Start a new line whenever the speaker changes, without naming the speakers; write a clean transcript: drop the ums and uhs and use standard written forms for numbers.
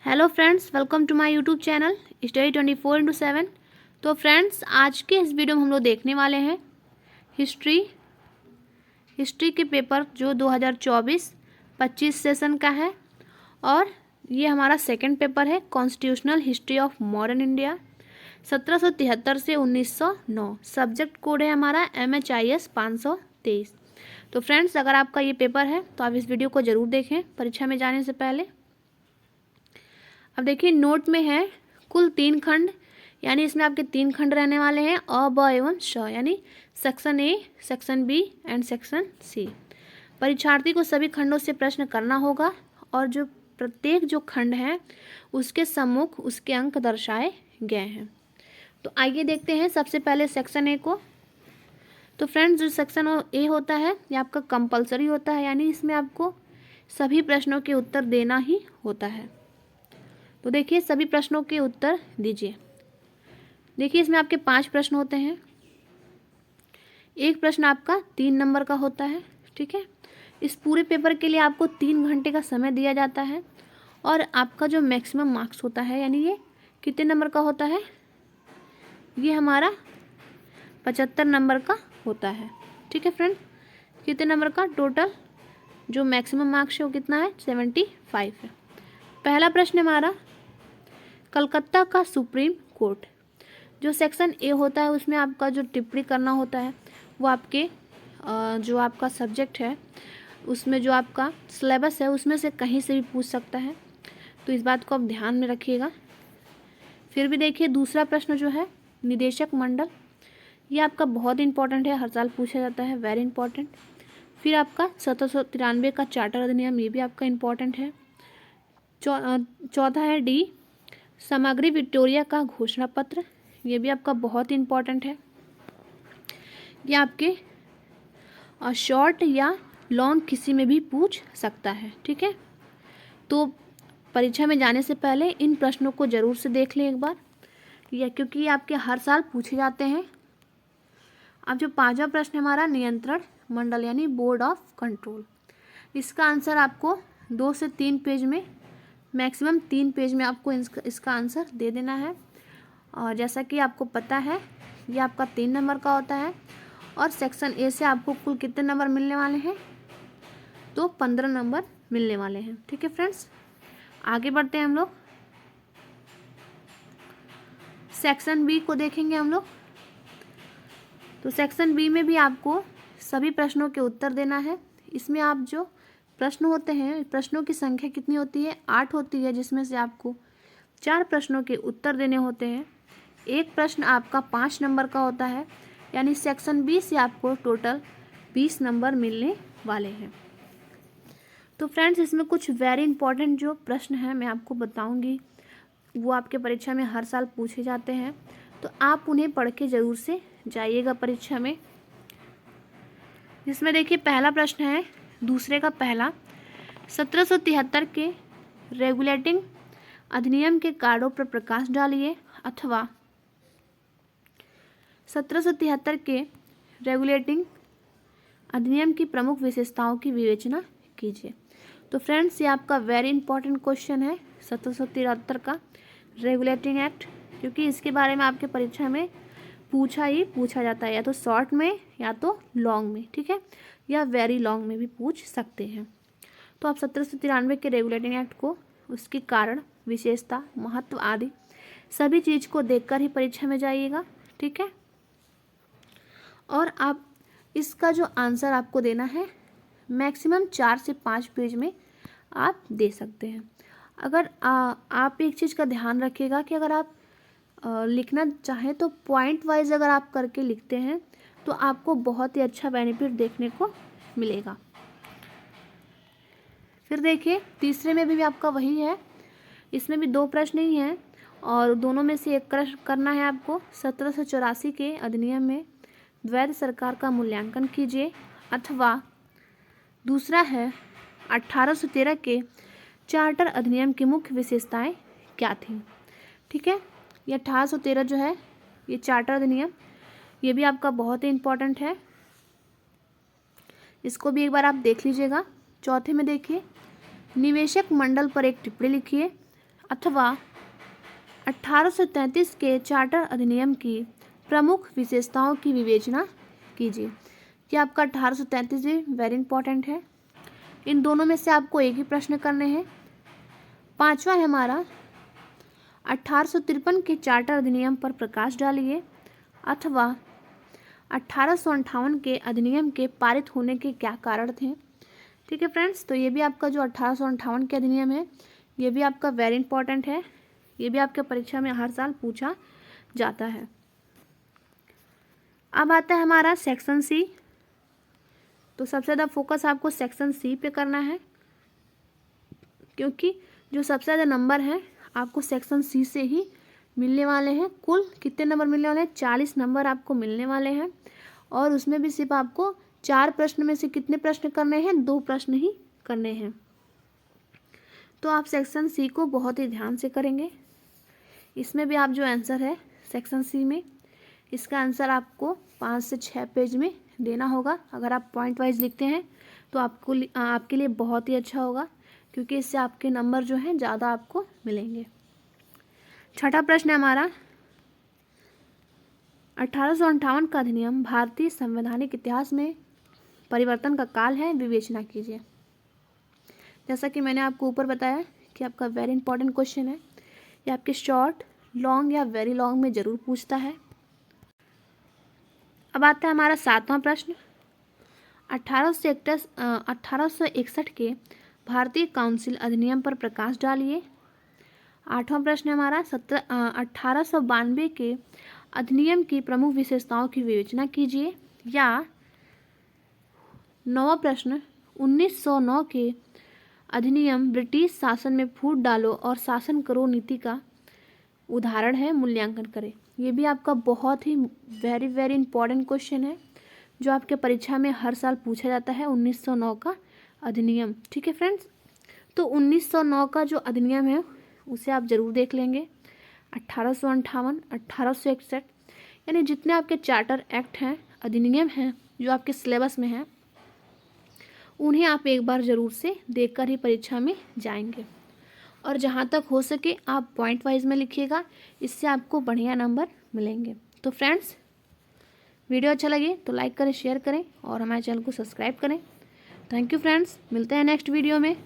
Hello friends, welcome to my YouTube channel study 24/7। तो friends, आज के इस वीडियो में हम लोग देखने वाले हैं हिस्ट्री के पेपर जो 2024-25 सेशन का है। और ये हमारा सेकंड पेपर है, constitutional history of modern India 1773 से 1909। सब्जेक्ट कोड है हमारा MHIS 523। तो फ्रेंड्स, अगर आपका ये पेपर है तो आप इस वीडियो को ज़रूर देखें परीक्षा में जाने से पहले। अब देखिए, नोट में है कुल 3 खंड, यानी इसमें आपके 3 खंड रहने वाले हैं, अ, ब एवं श, यानी section A, section B and section C. परीक्षार्थी को सभी खंडों से प्रश्न करना होगा और जो प्रत्येक जो खंड है उसके सम्मुख उसके अंक दर्शाए गए हैं। तो आइए देखते हैं सबसे पहले सेक्शन ए को। तो फ्रेंड्स, जो सेक्शन ए होता है ये आपका कंपलसरी होता है, यानी इसमें आपको सभी प्रश्नों के उत्तर देना ही होता है। तो देखिए, सभी प्रश्नों के उत्तर दीजिए। देखिए, इसमें आपके 5 प्रश्न होते हैं। एक प्रश्न आपका 3 नंबर का होता है, ठीक है। इस पूरे पेपर के लिए आपको 3 घंटे का समय दिया जाता है और आपका जो मैक्सिमम मार्क्स होता है, यानी ये कितने नंबर का होता है, ये हमारा 75 नंबर का होता है, ठीक है फ्रेंड। कितने नंबर का टोटल जो मैक्सिमम मार्क्स है वो कितना है, 75 है। पहला प्रश्न हमारा, कलकत्ता का सुप्रीम कोर्ट। जो सेक्शन ए होता है उसमें आपका जो टिप्पणी करना होता है वो आपके जो आपका सब्जेक्ट है उसमें जो आपका सिलेबस है उसमें से कहीं से भी पूछ सकता है, तो इस बात को आप ध्यान में रखिएगा। फिर भी देखिए, दूसरा प्रश्न जो है निदेशक मंडल, ये आपका बहुत इंपॉर्टेंट है, हर साल पूछा जाता है, वेरी इंपॉर्टेंट। फिर आपका 1793 का चार्टर अधिनियम, ये भी आपका इम्पॉर्टेंट है। चौथा है डी, सामग्री विक्टोरिया का घोषणा पत्र, ये भी आपका बहुत इंपॉर्टेंट है। ये आपके शॉर्ट या लॉन्ग किसी में भी पूछ सकता है, ठीक है। तो परीक्षा में जाने से पहले इन प्रश्नों को ज़रूर से देख लें एक बार, या क्योंकि ये आपके हर साल पूछे जाते हैं। अब जो 5वां प्रश्न हमारा, नियंत्रण मंडल यानी बोर्ड ऑफ कंट्रोल, इसका आंसर आपको 2 से 3 पेज में, मैक्सिमम 3 पेज में आपको इसका आंसर दे देना है। और जैसा कि आपको पता है ये आपका 3 नंबर का होता है और सेक्शन ए से आपको कुल कितने नंबर मिलने वाले हैं, तो 15 नंबर मिलने वाले हैं, ठीक है फ्रेंड्स। आगे बढ़ते हैं हम लोग, सेक्शन बी को देखेंगे हम लोग। तो सेक्शन बी में भी आपको सभी प्रश्नों के उत्तर देना है। इसमें आप जो प्रश्न होते हैं, प्रश्नों की संख्या कितनी होती है, 8 होती है, जिसमें से आपको 4 प्रश्नों के उत्तर देने होते हैं। एक प्रश्न आपका 5 नंबर का होता है, यानी सेक्शन बी से आपको टोटल 20 नंबर मिलने वाले हैं। तो फ्रेंड्स, इसमें कुछ वेरी इंपॉर्टेंट जो प्रश्न हैं मैं आपको बताऊंगी, वो आपके परीक्षा में हर साल पूछे जाते हैं, तो आप उन्हें पढ़ के ज़रूर से जाइएगा परीक्षा में। जिसमें देखिए, पहला प्रश्न है दूसरे का पहला, 1773 के रेगुलेटिंग अधिनियम के कार्यों पर प्रकाश डालिए, अथवा 1773 के रेगुलेटिंग अधिनियम की प्रमुख विशेषताओं की विवेचना कीजिए। तो फ्रेंड्स, ये आपका वेरी इंपॉर्टेंट क्वेश्चन है 1773 का रेगुलेटिंग एक्ट, क्योंकि इसके बारे में आपके परीक्षा में पूछा जाता है, या तो शॉर्ट में या तो लॉन्ग में, ठीक है, या वेरी लॉन्ग में भी पूछ सकते हैं। तो आप 1793 के रेगुलेटिंग एक्ट को, उसके कारण, विशेषता, महत्व आदि सभी चीज़ को देखकर ही परीक्षा में जाइएगा, ठीक है। और आप इसका जो आंसर आपको देना है मैक्सिमम 4 से 5 पेज में आप दे सकते हैं। अगर आप एक चीज़ का ध्यान रखिएगा कि अगर आप लिखना चाहें तो पॉइंट वाइज अगर आप करके लिखते हैं तो आपको बहुत ही अच्छा बेनिफिट देखने को मिलेगा। फिर देखिए, तीसरे में भी आपका वही है, इसमें भी 2 प्रश्न ही हैं और दोनों में से एक करना है आपको। 1784 के अधिनियम में द्वैध सरकार का मूल्यांकन कीजिए, अथवा दूसरा है 1813 के चार्टर अधिनियम की मुख्य विशेषताएं क्या थीं, ठीक है। ये 1813 जो है ये चार्टर अधिनियम, ये भी आपका बहुत ही इम्पोर्टेंट है, इसको भी एक बार आप देख लीजिएगा। चौथे में देखिए, निवेशक मंडल पर एक टिप्पणी लिखिए, अथवा 1833 के चार्टर अधिनियम की प्रमुख विशेषताओं की विवेचना कीजिए। ये आपका 1833 भी वेरी इंपॉर्टेंट है। इन दोनों में से आपको एक ही प्रश्न करने हैं। पांचवा है हमारा 1853 के चार्टर अधिनियम पर प्रकाश डालिए अथवा 1858 के अधिनियम के पारित होने के क्या कारण थे। ठीक है फ्रेंड्स, तो ये भी आपका जो 1858 के अधिनियम है ये भी आपका वेरी इंपॉर्टेंट है। ये भी आपके परीक्षा में हर साल पूछा जाता है। अब आता है हमारा सेक्शन सी। तो सबसे ज़्यादा फोकस आपको सेक्शन सी पे करना है, क्योंकि जो सबसे ज़्यादा नंबर है आपको सेक्शन सी से ही मिलने वाले हैं। कुल कितने नंबर मिलने वाले हैं? 40 नंबर आपको मिलने वाले हैं। और उसमें भी सिर्फ आपको 4 प्रश्न में से कितने प्रश्न करने हैं? 2 प्रश्न ही करने हैं। तो आप सेक्शन सी को बहुत ही ध्यान से करेंगे। इसमें भी आप जो आंसर है सेक्शन सी में, इसका आंसर आपको 5 से 6 पेज में देना होगा। अगर आप पॉइंट वाइज लिखते हैं तो आपके लिए बहुत ही अच्छा होगा, क्योंकि इससे आपके नंबर जो हैं ज़्यादा आपको मिलेंगे। छठा प्रश्न है हमारा 1858 का अधिनियम भारतीय संवैधानिक इतिहास में परिवर्तन का काल है, विवेचना कीजिए। जैसा कि मैंने आपको ऊपर बताया कि आपका वेरी इंपॉर्टेंट क्वेश्चन है। ये आपके शॉर्ट, लॉन्ग या वेरी लॉन्ग में ज़रूर पूछता है। अब आता है हमारा 7वां प्रश्न 1861 के भारतीय काउंसिल अधिनियम पर प्रकाश डालिए। 8वां प्रश्न है हमारा 1892 के अधिनियम की प्रमुख विशेषताओं की विवेचना कीजिए। या 9वां प्रश्न 1909 के अधिनियम ब्रिटिश शासन में फूट डालो और शासन करो नीति का उदाहरण है, मूल्यांकन करें। ये भी आपका बहुत ही वेरी वेरी इंपॉर्टेंट क्वेश्चन है, जो आपके परीक्षा में हर साल पूछा जाता है। 1909 का अधिनियम। ठीक है फ्रेंड्स, तो 1909 का जो अधिनियम है उसे आप ज़रूर देख लेंगे। 1858, 1861 यानी जितने आपके चार्टर एक्ट हैं, अधिनियम हैं जो आपके सिलेबस में हैं, उन्हें आप एक बार ज़रूर से देखकर ही परीक्षा में जाएंगे। और जहाँ तक हो सके आप पॉइंट वाइज में लिखिएगा, इससे आपको बढ़िया नंबर मिलेंगे। तो फ्रेंड्स, वीडियो अच्छा लगे तो लाइक करें, शेयर करें और हमारे चैनल को सब्सक्राइब करें। थैंक यू फ्रेंड्स, मिलते हैं नेक्स्ट वीडियो में।